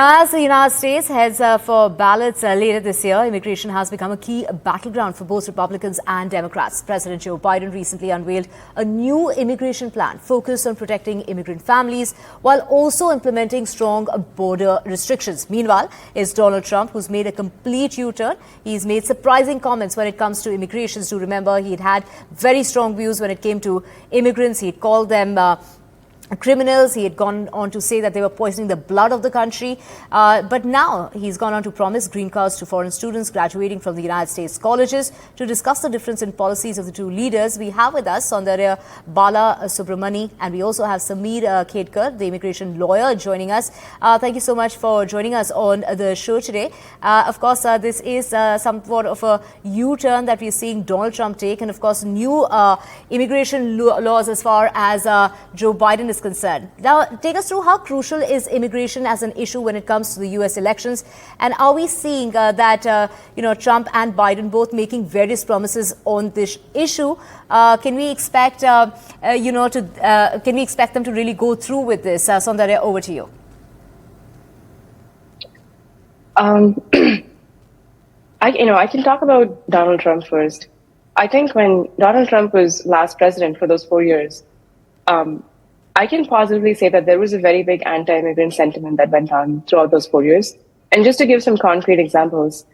As the United States heads for ballots later this year, immigration has become a key battleground for both Republicans and Democrats. President Joe Biden recently unveiled a new immigration plan focused on protecting immigrant families while also implementing strong border restrictions. Meanwhile, it's Donald Trump who's made a complete U-turn. He's made surprising comments when it comes to immigrations. Do remember, he'd had very strong views when it came to immigrants. He'd called them criminals. He had gone on to say that they were poisoning the blood of the country. But now he's gone on to promise green cards to foreign students graduating from the United States colleges. To discuss the difference in policies of the two leaders, we have with us Soundarya Balasubramani, and we also have Khedekar, the immigration lawyer, joining us. Thank you so much for joining us on the show today. Of course, this is somewhat of a U-turn that we're seeing Donald Trump take, and of course, new immigration laws as far as Joe Biden is concerned. Now, take us through how crucial is immigration as an issue when it comes to the U.S. elections, and are we seeing that Trump and Biden both making various promises on this issue? Can we expect can we expect them to really go through with this? Soundarya, over to you. I can talk about Donald Trump first. I think when Donald Trump was last president for those 4 years, I can positively say that there was a very big anti-immigrant sentiment that went on throughout those 4 years. And just to give some concrete examples,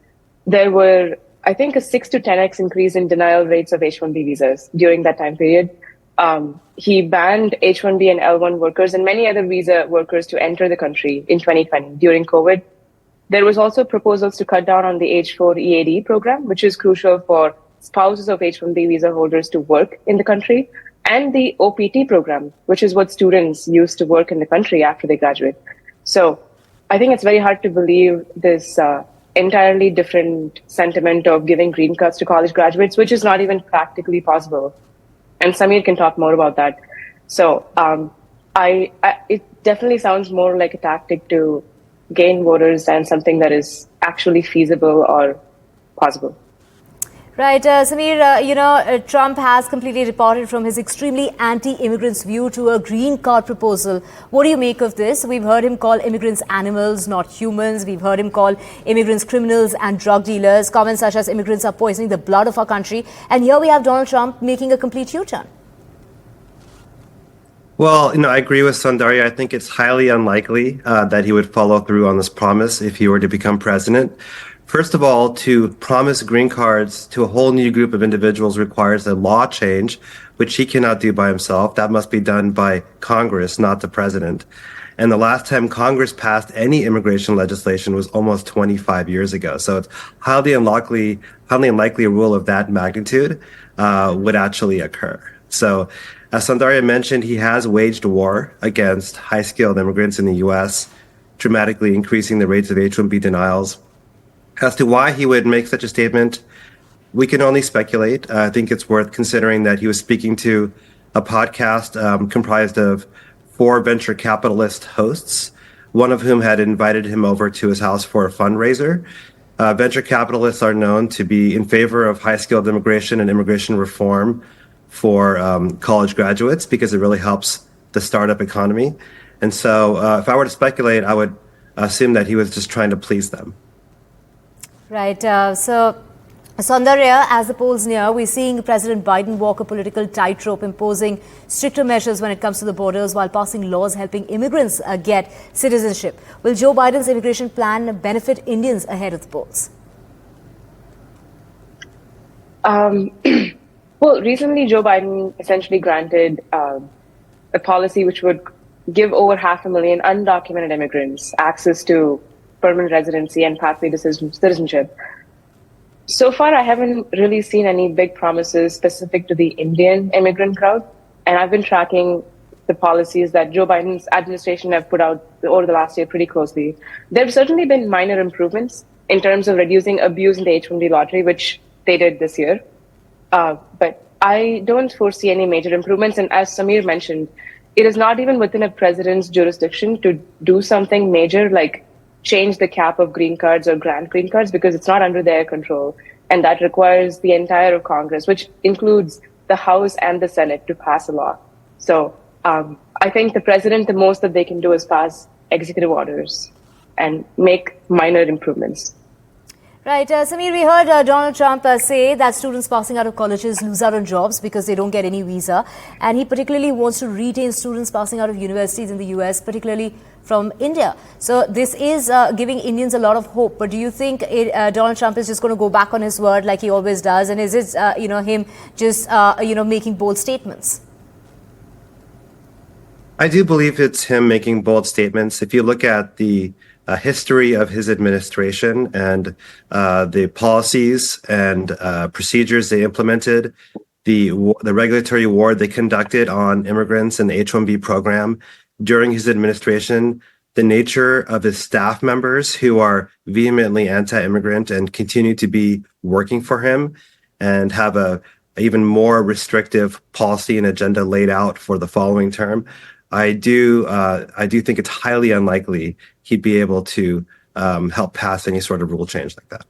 there were, I think, a 6 to 10x increase in denial rates of H-1B visas during that time period. He banned H-1B and L-1 workers and many other visa workers to enter the country in 2020 during COVID. There was also proposals to cut down on the H-4 EAD program, which is crucial for spouses of H-1B visa holders to work in the country, and the OPT program, which is what students use to work in the country after they graduate. So I think it's very hard to believe this entirely different sentiment of giving green cards to college graduates, which is not even practically possible. And Samir can talk more about that. So it definitely sounds more like a tactic to gain voters than something that is actually feasible or possible. Right, Samir, Trump has completely departed from his extremely anti-immigrants view to a green card proposal. What do you make of this? We've heard him call immigrants animals, not humans. We've heard him call immigrants criminals and drug dealers. Comments such as immigrants are poisoning the blood of our country. And here we have Donald Trump making a complete U-turn. Well, I agree with Soundarya. I think it's highly unlikely that he would follow through on this promise if he were to become president. First of all, to promise green cards to a whole new group of individuals requires a law change, which he cannot do by himself. That must be done by Congress, not the president. And the last time Congress passed any immigration legislation was almost 25 years ago. So it's highly unlikely a rule of that magnitude would actually occur. So as Soundarya mentioned, he has waged war against high-skilled immigrants in the U.S., dramatically increasing the rates of H-1B denials. As to why he would make such a statement, we can only speculate. I think it's worth considering that he was speaking to a podcast comprised of 4 venture capitalist hosts, one of whom had invited him over to his house for a fundraiser. Venture capitalists are known to be in favor of high-skilled immigration and immigration reform for college graduates because it really helps the startup economy. And so if I were to speculate, I would assume that he was just trying to please them. Right. So, Soundarya, as the polls near, we're seeing President Biden walk a political tightrope, imposing stricter measures when it comes to the borders while passing laws helping immigrants get citizenship. Will Joe Biden's immigration plan benefit Indians ahead of the polls? Well, recently Joe Biden essentially granted a policy which would give over 500,000 undocumented immigrants access to permanent residency and pathway to citizenship. So far, I haven't really seen any big promises specific to the Indian immigrant crowd. And I've been tracking the policies that Joe Biden's administration have put out over the last year pretty closely. There have certainly been minor improvements in terms of reducing abuse in the H-1B lottery, which they did this year. But I don't foresee any major improvements. And as Samir mentioned, it is not even within a president's jurisdiction to do something major like change the cap of green cards or grant green cards because it's not under their control. And that requires the entire of Congress, which includes the House and the Senate, to pass a law. So I think the president, the most that they can do is pass executive orders. and make minor improvements. Right. Sameer, we heard Donald Trump say that students passing out of colleges lose out on jobs because they don't get any visa. And he particularly wants to retain students passing out of universities in the US, particularly from India. So this is giving Indians a lot of hope. But do you think Donald Trump is just going to go back on his word like he always does? And is it, him just, making bold statements? I do believe it's him making bold statements. If you look at the history of his administration and the policies and procedures they implemented, the regulatory war they conducted on immigrants and the H-1B program during his administration, the nature of his staff members who are vehemently anti-immigrant and continue to be working for him and have a even more restrictive policy and agenda laid out for the following term. I do think it's highly unlikely he'd be able to help pass any sort of rule change like that.